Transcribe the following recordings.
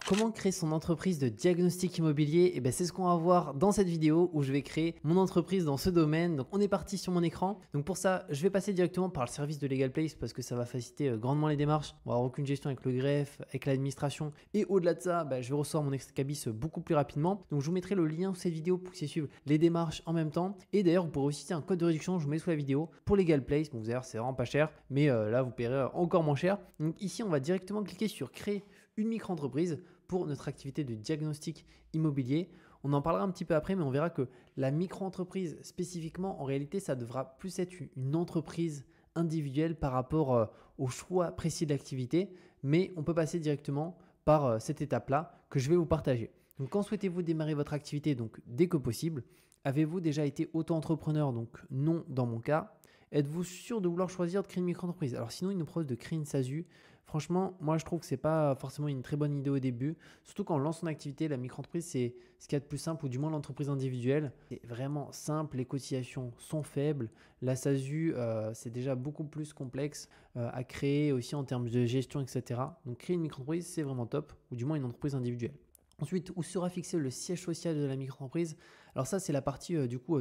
Comment créer son entreprise de diagnostic immobilier? Et ben c'est ce qu'on va voir dans cette vidéo où je vais créer mon entreprise dans ce domaine. Donc on est parti sur mon écran. Donc pour ça, je vais passer directement par le service de Legal Place parce que ça va faciliter grandement les démarches. On va avoir aucune gestion avec le greffe, avec l'administration. Et au-delà de ça, je vais recevoir mon ex-cabis beaucoup plus rapidement. Donc je vous mettrai le lien sous cette vidéo pour que vous suivre les démarches en même temps. Et d'ailleurs, vous pourrez aussi utiliser un code de réduction, je vous mets sous la vidéo pour Legal Place. Bon, vous allez voir, c'est vraiment pas cher, mais là vous paierez encore moins cher. Donc ici, on va directement cliquer sur créer une micro-entreprise pour notre activité de diagnostic immobilier. On en parlera un petit peu après, mais on verra que la micro-entreprise spécifiquement, en réalité, ça devra plus être une entreprise individuelle par rapport au choix précis de l'activité, mais on peut passer directement par cette étape-là que je vais vous partager. Donc, quand souhaitez-vous démarrer votre activité? Donc, dès que possible. Avez-vous déjà été auto-entrepreneur? Donc, non dans mon cas. Êtes-vous sûr de vouloir choisir de créer une micro-entreprise? Alors sinon, il nous propose de créer une SASU. Franchement, moi je trouve que ce n'est pas forcément une très bonne idée au début. Surtout quand on lance son activité, la micro-entreprise c'est ce qu'il y a de plus simple, ou du moins l'entreprise individuelle. C'est vraiment simple, les cotisations sont faibles. La SASU, c'est déjà beaucoup plus complexe à créer aussi en termes de gestion, etc. Donc créer une micro-entreprise, c'est vraiment top, ou du moins une entreprise individuelle. Ensuite, où sera fixé le siège social de la micro-entreprise? Alors ça, c'est la partie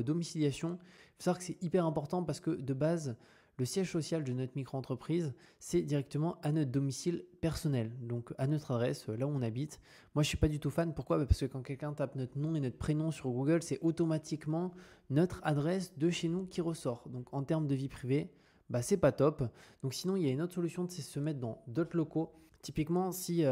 domiciliation. Il faut savoir que c'est hyper important parce que de base, le siège social de notre micro-entreprise, c'est directement à notre domicile personnel, donc à notre adresse, là où on habite. Moi, je ne suis pas du tout fan. Pourquoi? Parce que quand quelqu'un tape notre nom et notre prénom sur Google, c'est automatiquement notre adresse de chez nous qui ressort. Donc en termes de vie privée, c'est pas top. Donc sinon, il y a une autre solution, c'est se mettre dans d'autres locaux. Typiquement, si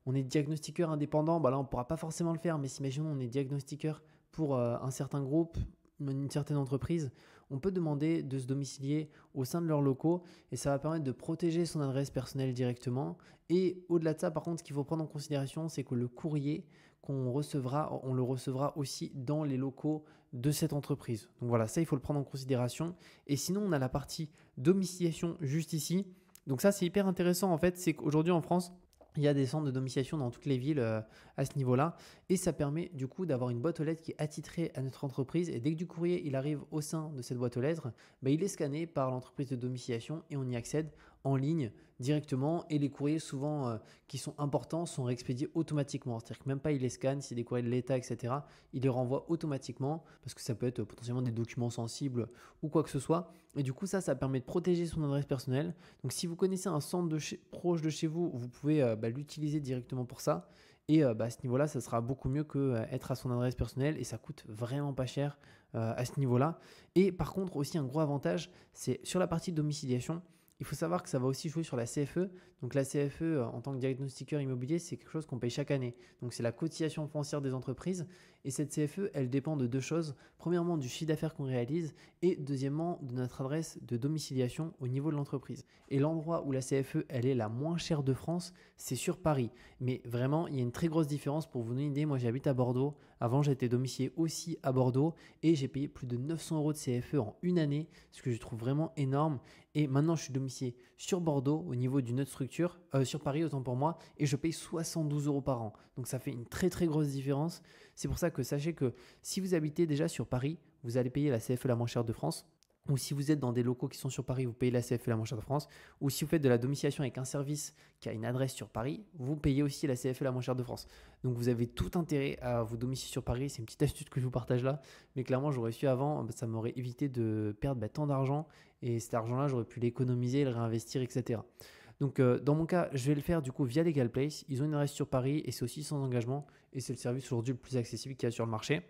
on est diagnostiqueur indépendant, là on ne pourra pas forcément le faire, mais si imaginons on est diagnostiqueur pour un certain groupe, une certaine entreprise, on peut demander de se domicilier au sein de leurs locaux et ça va permettre de protéger son adresse personnelle directement. Et au-delà de ça, par contre, ce qu'il faut prendre en considération, c'est que le courrier qu'on recevra, on le recevra aussi dans les locaux de cette entreprise. Donc voilà, ça il faut le prendre en considération. Et sinon, on a la partie domiciliation juste ici. Donc ça c'est hyper intéressant en fait, c'est qu'aujourd'hui en France, il y a des centres de domiciliation dans toutes les villes à ce niveau-là et ça permet du coup d'avoir une boîte aux lettres qui est attitrée à notre entreprise et dès que du courrier il arrive au sein de cette boîte aux lettres, il est scanné par l'entreprise de domiciliation et on y accède en ligne directement et les courriers souvent qui sont importants sont réexpédiés automatiquement. C'est-à-dire que même pas il les scanne, si c'est des courriers de l'État, etc. Il les renvoie automatiquement parce que ça peut être potentiellement des documents sensibles ou quoi que ce soit. Et du coup ça permet de protéger son adresse personnelle. Donc si vous connaissez un centre proche de chez vous, vous pouvez l'utiliser directement pour ça. Et à ce niveau-là, ça sera beaucoup mieux qu'être à son adresse personnelle et ça coûte vraiment pas cher à ce niveau-là. Et par contre, aussi un gros avantage, c'est sur la partie domiciliation. Il faut savoir que ça va aussi jouer sur la CFE. Donc la CFE, en tant que diagnostiqueur immobilier, c'est quelque chose qu'on paye chaque année. Donc c'est la cotisation foncière des entreprises. Et cette CFE, elle dépend de deux choses. Premièrement, du chiffre d'affaires qu'on réalise et deuxièmement, de notre adresse de domiciliation au niveau de l'entreprise. Et l'endroit où la CFE, elle est la moins chère de France, c'est sur Paris. Mais vraiment, il y a une très grosse différence. Pour vous donner une idée, moi j'habite à Bordeaux. Avant, j'étais domicilié aussi à Bordeaux et j'ai payé plus de 900 € de CFE en une année, ce que je trouve vraiment énorme. Et maintenant, je suis domicilié sur Bordeaux au niveau d'une autre structure, sur Paris autant pour moi, et je paye 72 € par an. Donc ça fait une très très grosse différence. C'est pour ça que sachez que si vous habitez déjà sur Paris, vous allez payer la CFE la moins chère de France. Ou si vous êtes dans des locaux qui sont sur Paris, vous payez la CFE la moins chère de France. Ou si vous faites de la domiciliation avec un service qui a une adresse sur Paris, vous payez aussi la CFE la moins chère de France. Donc vous avez tout intérêt à vous domicilier sur Paris. C'est une petite astuce que je vous partage là. Mais clairement, j'aurais su avant, ça m'aurait évité de perdre tant d'argent. Et cet argent-là, j'aurais pu l'économiser, le réinvestir, etc. Donc dans mon cas, je vais le faire du coup via Legal Place. Ils ont une adresse sur Paris et c'est aussi sans engagement. Et c'est le service aujourd'hui le plus accessible qu'il y a sur le marché.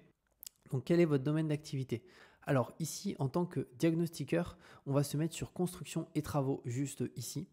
Donc quel est votre domaine d'activité? Alors ici, en tant que diagnostiqueur, on va se mettre sur construction et travaux juste ici.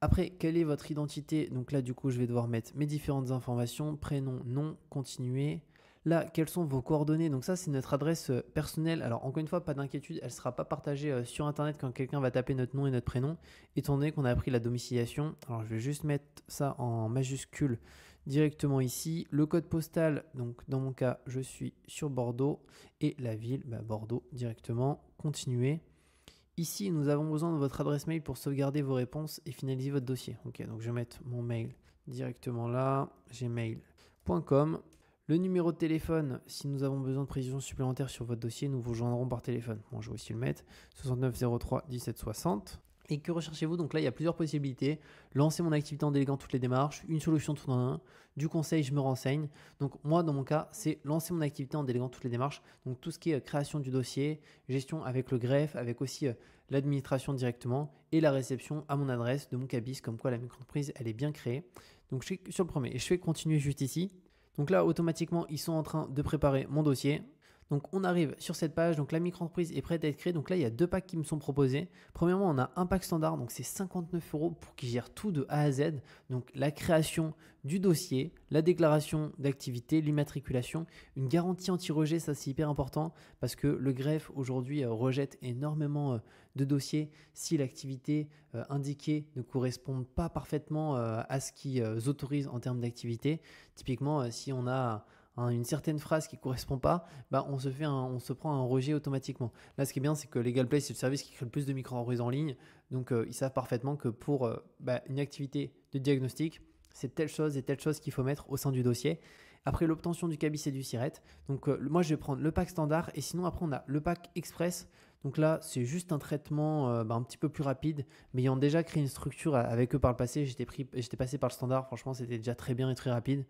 Après, quelle est votre identité? Donc là, du coup, je vais devoir mettre mes différentes informations, prénom, nom, continuer. Là, quelles sont vos coordonnées? Donc ça, c'est notre adresse personnelle. Alors encore une fois, pas d'inquiétude, elle ne sera pas partagée sur Internet quand quelqu'un va taper notre nom et notre prénom, étant donné qu'on a appris la domiciliation. Alors je vais juste mettre ça en majuscule directement ici. Le code postal, donc dans mon cas, je suis sur Bordeaux et la ville, Bordeaux directement. Continuer. Ici, nous avons besoin de votre adresse mail pour sauvegarder vos réponses et finaliser votre dossier. Ok, donc je vais mettre mon mail directement là, gmail.com. Le numéro de téléphone, si nous avons besoin de précisions supplémentaires sur votre dossier, nous vous joindrons par téléphone. Bon, je vais aussi le mettre, 69 03 17 60. Et que recherchez-vous? Donc là, il y a plusieurs possibilités. Lancer mon activité en déléguant toutes les démarches, une solution tout en un, du conseil, je me renseigne. Donc moi, dans mon cas, c'est lancer mon activité en déléguant toutes les démarches. Donc tout ce qui est création du dossier, gestion avec le greffe, avec aussi l'administration directement et la réception à mon adresse de mon cabis, comme quoi la micro-entreprise, elle est bien créée. Donc je suis sur le premier et je fais continuer juste ici. Donc là, automatiquement, ils sont en train de préparer mon dossier. Donc on arrive sur cette page, donc la micro-entreprise est prête à être créée. Donc là, il y a deux packs qui me sont proposés. Premièrement, on a un pack standard, donc c'est 59 € pour qu'il gère tout de A à Z. Donc la création du dossier, la déclaration d'activité, l'immatriculation, une garantie anti-rejet, ça c'est hyper important parce que le greffe aujourd'hui rejette énormément de dossiers si l'activité indiquée ne correspond pas parfaitement à ce qu'ils autorisent en termes d'activité. Typiquement, si on a une certaine phrase qui ne correspond pas, bah on se prend un rejet automatiquement. Là, ce qui est bien, c'est que LegalPlay, c'est le service qui crée le plus de micro-entreprises en ligne. Donc, ils savent parfaitement que pour une activité de diagnostic, c'est telle chose et telle chose qu'il faut mettre au sein du dossier. Après l'obtention du cabis et du SIRET, donc moi, je vais prendre le pack standard et sinon, après, on a le pack express. Donc là, c'est juste un traitement un petit peu plus rapide, mais ayant déjà créé une structure avec eux par le passé, j'étais passé par le standard. Franchement, c'était déjà très bien et très rapide.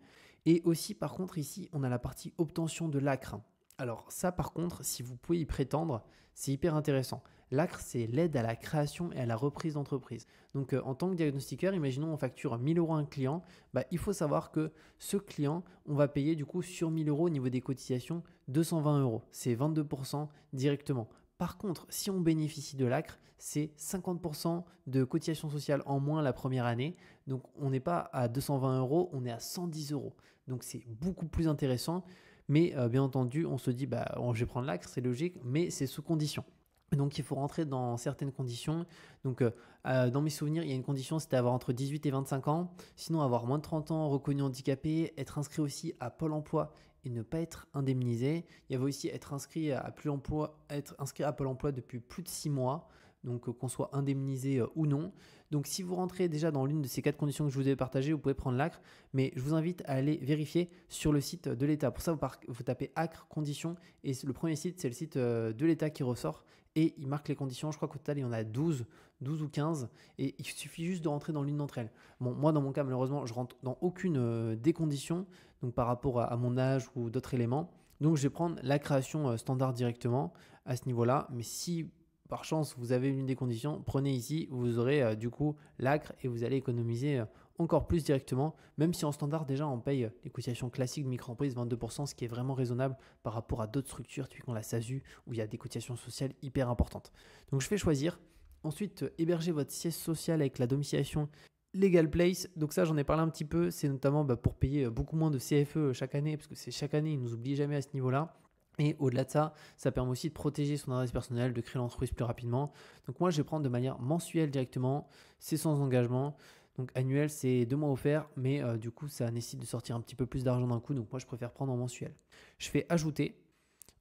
Et aussi, par contre, ici, on a la partie obtention de l'ACRE. Alors ça, par contre, si vous pouvez y prétendre, c'est hyper intéressant. L'ACRE, c'est l'aide à la création et à la reprise d'entreprise. Donc, en tant que diagnostiqueur, imaginons on facture 1000 € à un client, il faut savoir que ce client, on va payer du coup sur 1000 € au niveau des cotisations 220 €. C'est 22% directement. Par contre, si on bénéficie de l'ACRE, c'est 50% de cotisation sociale en moins la première année. Donc, on n'est pas à 220 €, on est à 110 €. Donc, c'est beaucoup plus intéressant. Mais bien entendu, on se dit, je vais prendre l'ACRE, c'est logique, mais c'est sous condition. Donc, il faut rentrer dans certaines conditions. Donc, dans mes souvenirs, il y a une condition, c'était avoir entre 18 et 25 ans. Sinon, avoir moins de 30 ans, reconnu handicapé, être inscrit aussi à Pôle emploi et ne pas être indemnisé. Il y avait aussi être inscrit à Pôle emploi depuis plus de 6 mois. Donc, qu'on soit indemnisé ou non. Donc, si vous rentrez déjà dans l'une de ces 4 conditions que je vous ai partagées, vous pouvez prendre l'ACRE. Mais je vous invite à aller vérifier sur le site de l'État. Pour ça, vous tapez ACRE conditions. Et le premier site, c'est le site de l'État qui ressort. Et il marque les conditions. Je crois qu'au total, il y en a 12 ou 15. Et il suffit juste de rentrer dans l'une d'entre elles. Bon, moi, dans mon cas, malheureusement, je rentre dans aucune des conditions. Donc, par rapport à mon âge ou d'autres éléments. Donc, je vais prendre la création standard directement à ce niveau-là. Mais si par chance, vous avez l'une des conditions, prenez ici, vous aurez du coup l'ACRE et vous allez économiser encore plus directement, même si en standard déjà on paye les cotisations classiques de micro-entreprise 22%, ce qui est vraiment raisonnable par rapport à d'autres structures, typiquement la SASU, où il y a des cotisations sociales hyper importantes. Donc je fais choisir. Ensuite, héberger votre siège social avec la domiciliation LegalPlace. Donc ça, j'en ai parlé un petit peu, c'est notamment pour payer beaucoup moins de CFE chaque année, parce que c'est chaque année, ils ne nous oublient jamais à ce niveau-là. Et au-delà de ça, ça permet aussi de protéger son adresse personnelle, de créer l'entreprise plus rapidement. Donc moi, je vais prendre de manière mensuelle directement, c'est sans engagement. Donc annuel, c'est 2 mois offerts, mais du coup, ça nécessite de sortir un petit peu plus d'argent d'un coup. Donc moi, je préfère prendre en mensuel. Je fais ajouter.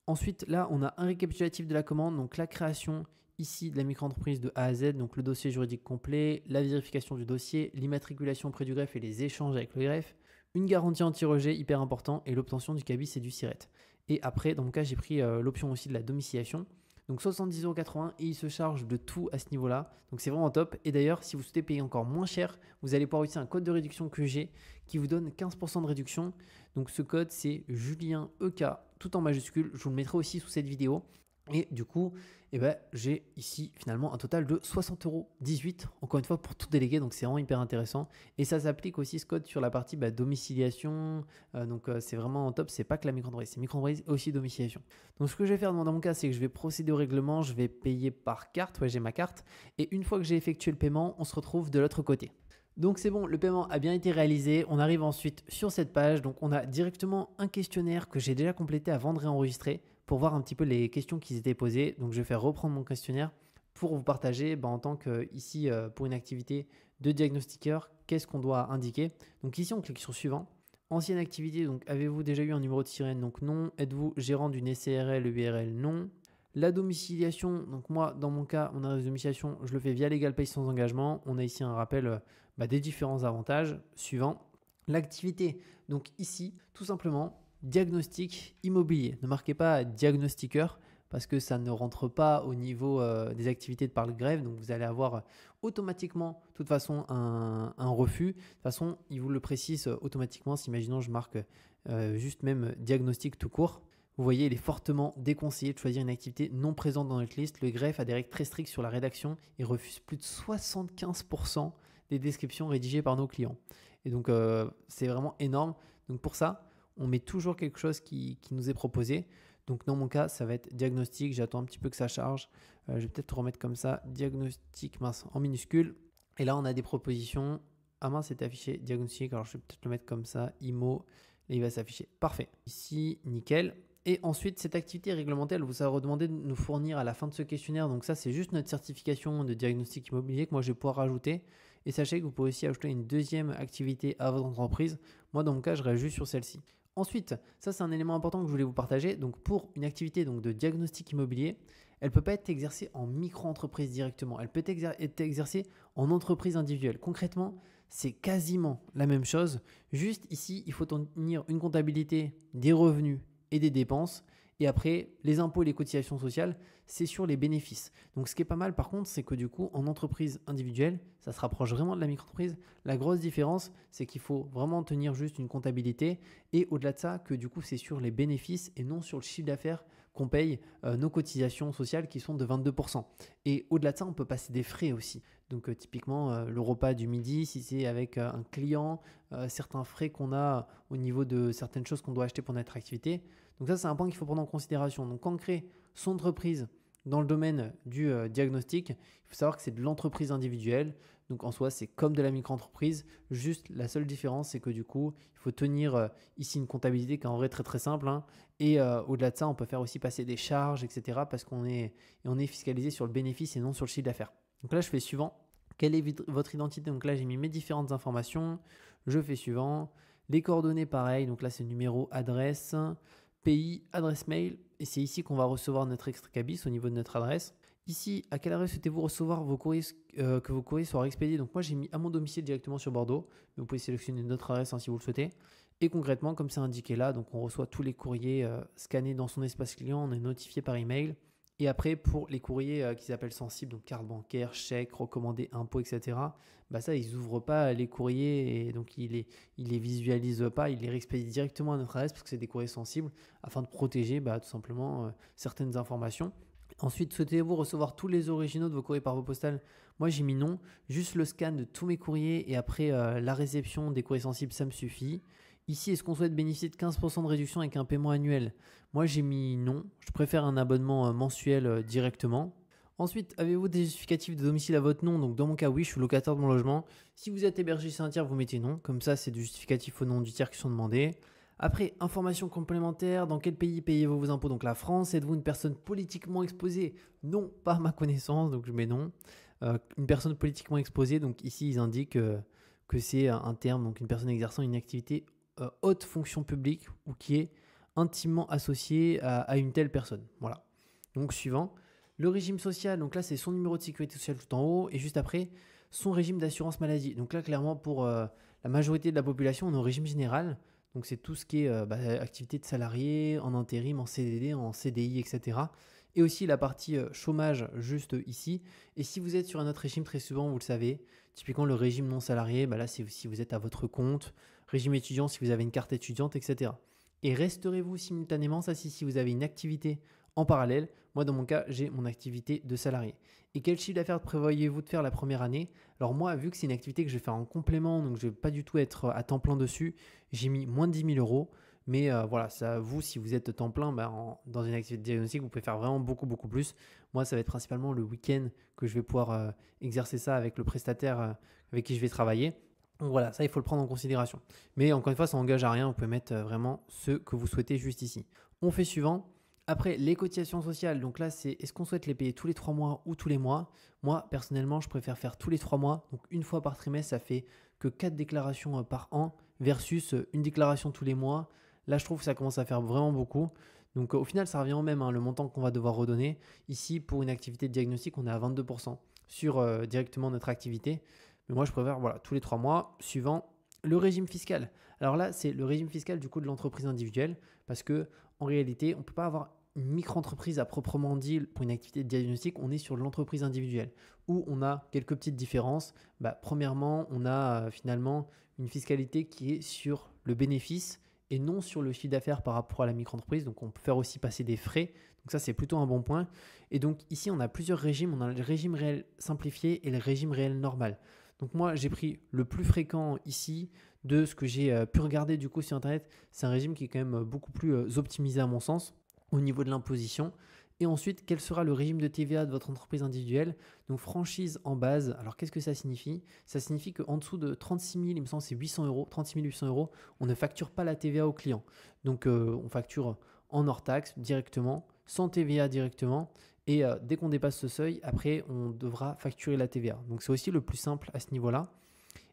Ensuite, là, on a un récapitulatif de la commande, donc la création ici de la micro-entreprise de A à Z, donc le dossier juridique complet, la vérification du dossier, l'immatriculation auprès du greffe et les échanges avec le greffe, une garantie anti-rejet hyper important et l'obtention du cabis et du SIRET. Et après, dans mon cas, j'ai pris l'option aussi de la domiciliation. Donc 70,80 € et il se charge de tout à ce niveau-là. Donc c'est vraiment top. Et d'ailleurs, si vous souhaitez payer encore moins cher, vous allez pouvoir utiliser un code de réduction que j'ai qui vous donne 15% de réduction. Donc ce code, c'est Julien EK, tout en majuscule. Je vous le mettrai aussi sous cette vidéo. Et du coup, j'ai ici finalement un total de 60,18 €, encore une fois pour tout délégué, donc c'est vraiment hyper intéressant. Et ça s'applique aussi ce code sur la partie domiciliation, donc c'est vraiment top, c'est pas que la micro-entreprise, c'est micro-entreprise et aussi domiciliation. Donc ce que je vais faire dans mon cas, c'est que je vais procéder au règlement, je vais payer par carte, j'ai ma carte, et une fois que j'ai effectué le paiement, on se retrouve de l'autre côté. Donc c'est bon, le paiement a bien été réalisé. On arrive ensuite sur cette page. Donc on a directement un questionnaire que j'ai déjà complété avant de réenregistrer pour voir un petit peu les questions qui s'étaient posées. Donc je vais faire reprendre mon questionnaire pour vous partager en tant que ici pour une activité de diagnostiqueur, qu'est-ce qu'on doit indiquer. Donc ici on clique sur suivant. Ancienne activité, donc avez-vous déjà eu un numéro de sirène? Donc non. Êtes-vous gérant d'une SARL, URL? Non. La domiciliation, donc moi dans mon cas, mon adresse de domiciliation, je le fais via LegalPay sans engagement. On a ici un rappel des différents avantages. Suivant, l'activité. Donc ici, tout simplement, diagnostic immobilier. Ne marquez pas diagnostiqueur parce que ça ne rentre pas au niveau des activités de par le greffe. Donc, vous allez avoir automatiquement, de toute façon, un refus. De toute façon, il vous le précise automatiquement. Si, imaginons, je marque juste même diagnostic tout court. Vous voyez, il est fortement déconseillé de choisir une activité non présente dans notre liste. Le greffe a des règles très strictes sur la rédaction et refuse plus de 75% des descriptions rédigées par nos clients. Et donc, c'est vraiment énorme. Donc, pour ça, on met toujours quelque chose qui nous est proposé. Donc, dans mon cas, ça va être diagnostic. J'attends un petit peu que ça charge. Je vais peut-être remettre comme ça, diagnostic mince en minuscule. Et là, on a des propositions. Ah mince, c'est affiché diagnostic. Alors, je vais peut-être le mettre comme ça, IMO. Et il va s'afficher. Parfait. Ici, nickel. Et ensuite, cette activité réglementaire, elle vous a redemandé de nous fournir à la fin de ce questionnaire. Donc ça, c'est juste notre certification de diagnostic immobilier que moi, je vais pouvoir rajouter. Et sachez que vous pouvez aussi ajouter une deuxième activité à votre entreprise. Moi, dans mon cas, je reste juste sur celle-ci. Ensuite, ça, c'est un élément important que je voulais vous partager. Donc, pour une activité de diagnostic immobilier, elle ne peut pas être exercée en micro-entreprise directement. Elle peut être exercée en entreprise individuelle. Concrètement, c'est quasiment la même chose. Juste ici, il faut tenir une comptabilité des revenus et des dépenses. Et après, les impôts et les cotisations sociales, c'est sur les bénéfices. Donc, ce qui est pas mal par contre, c'est que du coup, en entreprise individuelle, ça se rapproche vraiment de la micro-entreprise. La grosse différence, c'est qu'il faut vraiment tenir juste une comptabilité. Et au-delà de ça, que du coup, c'est sur les bénéfices et non sur le chiffre d'affaires qu'on paye nos cotisations sociales qui sont de 22%. Et au-delà de ça, on peut passer des frais aussi. Donc, typiquement, le repas du midi, si c'est avec un client, certains frais qu'on a au niveau de certaines choses qu'on doit acheter pour notre activité. Donc ça, c'est un point qu'il faut prendre en considération. Donc quand on crée son entreprise dans le domaine du diagnostic, il faut savoir que c'est de l'entreprise individuelle. Donc en soi, c'est comme de la micro-entreprise. Juste la seule différence, c'est que du coup, il faut tenir ici une comptabilité qui est en vrai très très simple. Hein. Et au-delà de ça, on peut faire aussi passer des charges, etc. Parce qu'on est fiscalisé sur le bénéfice et non sur le chiffre d'affaires. Donc là, je fais suivant. Quelle est votre identité? Donc là, j'ai mis mes différentes informations. Je fais suivant. Les coordonnées, pareil. Donc là, c'est numéro, adresse, pays, adresse mail. Et c'est ici qu'on va recevoir notre extra cabis au niveau de notre adresse. Ici, à quelle adresse souhaitez-vous recevoir vos courriers, que vos courriers soient expédiés? Donc moi, j'ai mis à mon domicile directement sur Bordeaux. Mais vous pouvez sélectionner une autre adresse si vous le souhaitez. Et concrètement, comme c'est indiqué là, donc on reçoit tous les courriers scannés dans son espace client. On est notifié par email. Et après, pour les courriers qu'ils appellent sensibles, donc carte bancaire, chèque, recommandé, impôts, etc., bah ça, ils n'ouvrent pas les courriers et donc ils les visualisent pas, ils les réexpédient directement à notre adresse parce que c'est des courriers sensibles afin de protéger tout simplement certaines informations. Ensuite, souhaitez-vous recevoir tous les originaux de vos courriers par voie postale? Moi, j'ai mis non. Juste le scan de tous mes courriers et après la réception des courriers sensibles, ça me suffit. Ici, est-ce qu'on souhaite bénéficier de 15% de réduction avec un paiement annuel? Moi, j'ai mis non. Je préfère un abonnement mensuel directement. Ensuite, avez-vous des justificatifs de domicile à votre nom? Donc, dans mon cas, oui, je suis locataire de mon logement. Si vous êtes hébergé chez un tiers, vous mettez non. Comme ça, c'est du justificatif au nom du tiers qui sont demandés. Après, informations complémentaires, dans quel pays payez-vous vos impôts? Donc la France. Êtes-vous une personne politiquement exposée? Non, pas à ma connaissance, donc je mets non. Une personne politiquement exposée, donc ici ils indiquent que c'est un terme, donc une personne exerçant une activité haute fonction publique ou qui est intimement associée à une telle personne. Voilà. Donc suivant. Le régime social, donc là c'est son numéro de sécurité sociale tout en haut et juste après son régime d'assurance maladie. Donc là clairement pour la majorité de la population on est au régime général. Donc, c'est tout ce qui est activité de salarié, en intérim, en CDD, en CDI, etc. Et aussi la partie chômage juste ici. Et si vous êtes sur un autre régime, très souvent, vous le savez, typiquement le régime non salarié, là, c'est si vous êtes à votre compte, régime étudiant si vous avez une carte étudiante, etc. Et resterez-vous simultanément, ça si vous avez une activité en parallèle. Moi, dans mon cas, j'ai mon activité de salarié. Et quel chiffre d'affaires prévoyez-vous de faire la première année? Alors moi, vu que c'est une activité que je vais faire en complément, donc je ne vais pas du tout être à temps plein dessus, j'ai mis moins de 10 000 euros. Mais voilà, ça, vous, si vous êtes temps plein, dans une activité de diagnostic, vous pouvez faire vraiment beaucoup, beaucoup plus. Moi, ça va être principalement le week-end que je vais pouvoir exercer ça avec le prestataire avec qui je vais travailler. Donc voilà, ça, il faut le prendre en considération. Mais encore une fois, ça n'engage à rien. Vous pouvez mettre vraiment ce que vous souhaitez juste ici. On fait suivant. Après, les cotisations sociales, donc là, c'est est-ce qu'on souhaite les payer tous les 3 mois ou tous les mois? Moi, personnellement, je préfère faire tous les 3 mois. Donc, une fois par trimestre, ça fait que 4 déclarations par an versus une déclaration tous les mois. Là, je trouve que ça commence à faire vraiment beaucoup. Donc, au final, ça revient au même, le montant qu'on va devoir redonner. Ici, pour une activité de diagnostic, on est à 22% sur directement notre activité. Mais moi, je préfère tous les 3 mois, suivant le régime fiscal. Alors là, c'est le régime fiscal du coup de l'entreprise individuelle parce que en réalité, on ne peut pas avoir une micro-entreprise à proprement dit pour une activité de diagnostic, on est sur l'entreprise individuelle où on a quelques petites différences. Premièrement, on a finalement une fiscalité qui est sur le bénéfice et non sur le chiffre d'affaires par rapport à la micro-entreprise. Donc, on peut faire aussi passer des frais. Donc, ça, c'est plutôt un bon point. Et donc, ici, on a plusieurs régimes. On a le régime réel simplifié et le régime réel normal. Donc, moi, j'ai pris le plus fréquent ici de ce que j'ai pu regarder du coup sur Internet. C'est un régime qui est quand même beaucoup plus optimisé à mon sens au niveau de l'imposition. Et ensuite, quel sera le régime de TVA de votre entreprise individuelle? Donc, franchise en base. Alors, qu'est-ce que ça signifie? Ça signifie qu'en dessous de 36 000, il me semble c'est 800 euros, 36 800 euros, on ne facture pas la TVA au client. Donc, on facture en hors taxe directement, sans TVA directement. Et dès qu'on dépasse ce seuil, après, on devra facturer la TVA. Donc, c'est aussi le plus simple à ce niveau-là.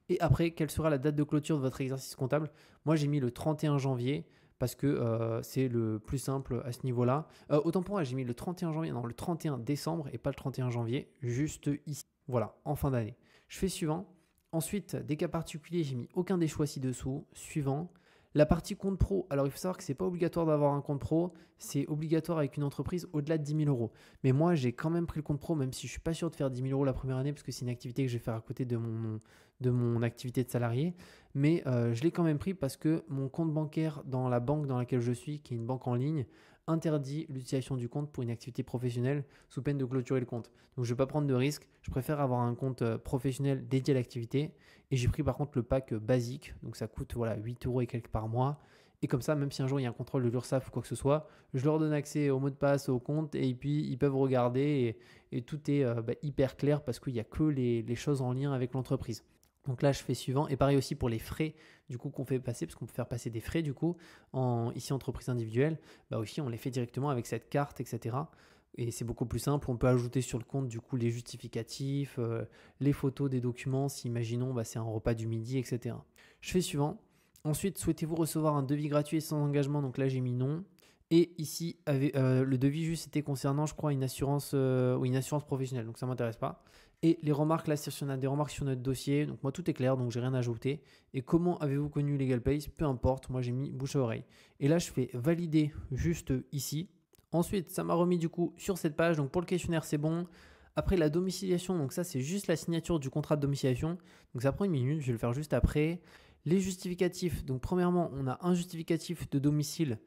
Et après, quelle sera la date de clôture de votre exercice comptable? Moi, j'ai mis le 31 janvier parce que c'est le plus simple à ce niveau-là. Autant pour moi, j'ai mis le 31 janvier, non, le 31 décembre et pas le 31 janvier, juste ici. Voilà, en fin d'année. Je fais suivant. Ensuite, des cas particuliers, j'ai mis aucun des choix ci-dessous. Suivant. La partie compte pro, alors il faut savoir que ce n'est pas obligatoire d'avoir un compte pro, c'est obligatoire avec une entreprise au-delà de 10 000 euros. Mais moi, j'ai quand même pris le compte pro, même si je ne suis pas sûr de faire 10 000 euros la première année, parce que c'est une activité que je vais faire à côté de mon activité de salarié. Mais je l'ai quand même pris parce que mon compte bancaire dans la banque dans laquelle je suis, qui est une banque en ligne, interdit l'utilisation du compte pour une activité professionnelle sous peine de clôturer le compte. Donc je ne vais pas prendre de risque, je préfère avoir un compte professionnel dédié à l'activité et j'ai pris par contre le pack basique, donc ça coûte 8 euros et quelques par mois. Et comme ça, même si un jour il y a un contrôle de l'URSSAF ou quoi que ce soit, je leur donne accès au mot de passe, au compte et puis ils peuvent regarder et tout est hyper clair parce qu'il n'y a que les choses en lien avec l'entreprise. Donc là, je fais suivant. Et pareil aussi pour les frais du coup qu'on fait passer, parce qu'on peut faire passer des frais du coup, ici entreprise individuelle, aussi on les fait directement avec cette carte, etc. Et c'est beaucoup plus simple. On peut ajouter sur le compte du coup les justificatifs, les photos des documents, si imaginons c'est un repas du midi, etc. Je fais suivant. Ensuite, souhaitez-vous recevoir un devis gratuit et sans engagement? Donc là, j'ai mis non. Et ici, le devis juste était concernant, je crois, une assurance professionnelle. Donc ça ne m'intéresse pas. Et les remarques, là, si on a des remarques sur notre dossier, donc moi tout est clair, donc j'ai rien à ajouter. Et comment avez-vous connu LegalPlace? Peu importe, moi j'ai mis bouche à oreille. Et là, je fais valider juste ici. Ensuite, ça m'a remis du coup sur cette page. Donc pour le questionnaire, c'est bon. Après la domiciliation, donc ça c'est juste la signature du contrat de domiciliation. Donc ça prend une minute, je vais le faire juste après. Les justificatifs, donc premièrement, on a un justificatif de domicile.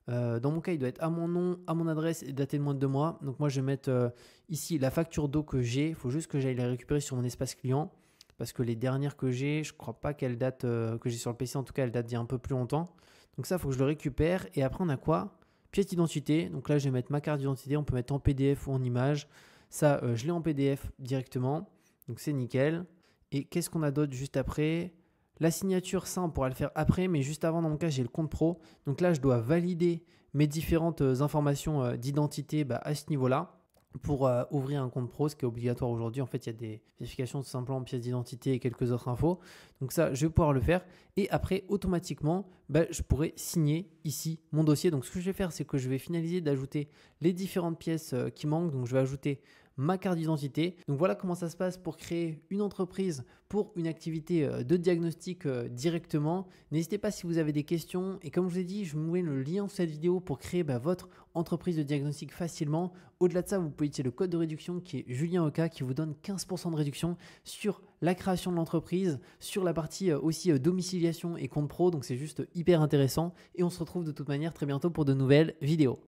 Dans mon cas, il doit être à mon nom, à mon adresse et daté de moins de 2 mois. Donc moi, je vais mettre ici la facture d'eau que j'ai. Il faut juste que j'aille la récupérer sur mon espace client. Parce que les dernières que j'ai, je ne crois pas qu'elles datent, que j'ai sur le PC, en tout cas, elles datent d'il y a un peu plus longtemps. Donc ça, il faut que je le récupère. Et après, on a quoi? Pièce d'identité. Donc là, je vais mettre ma carte d'identité. On peut mettre en PDF ou en image. Ça, je l'ai en PDF directement. Donc c'est nickel. Et qu'est-ce qu'on a d'autre juste après? La signature, ça, on pourra le faire après, mais juste avant, dans mon cas, j'ai le compte pro. Donc là, je dois valider mes différentes informations d'identité à ce niveau-là pour ouvrir un compte pro, ce qui est obligatoire aujourd'hui. En fait, il y a des vérifications tout simplement pièce d'identité et quelques autres infos. Donc ça, je vais pouvoir le faire. Et après, automatiquement, je pourrai signer ici mon dossier. Donc ce que je vais faire, c'est que je vais finaliser d'ajouter les différentes pièces qui manquent. Donc je vais ajouter ma carte d'identité. Donc voilà comment ça se passe pour créer une entreprise pour une activité de diagnostic directement. N'hésitez pas si vous avez des questions. Et comme je vous ai dit, je vous mets le lien sous cette vidéo pour créer votre entreprise de diagnostic facilement. Au-delà de ça, vous pouvez utiliser le code de réduction qui est Julien Oka qui vous donne 15% de réduction sur la création de l'entreprise, sur la partie aussi domiciliation et compte pro. Donc c'est juste hyper intéressant. Et on se retrouve de toute manière très bientôt pour de nouvelles vidéos.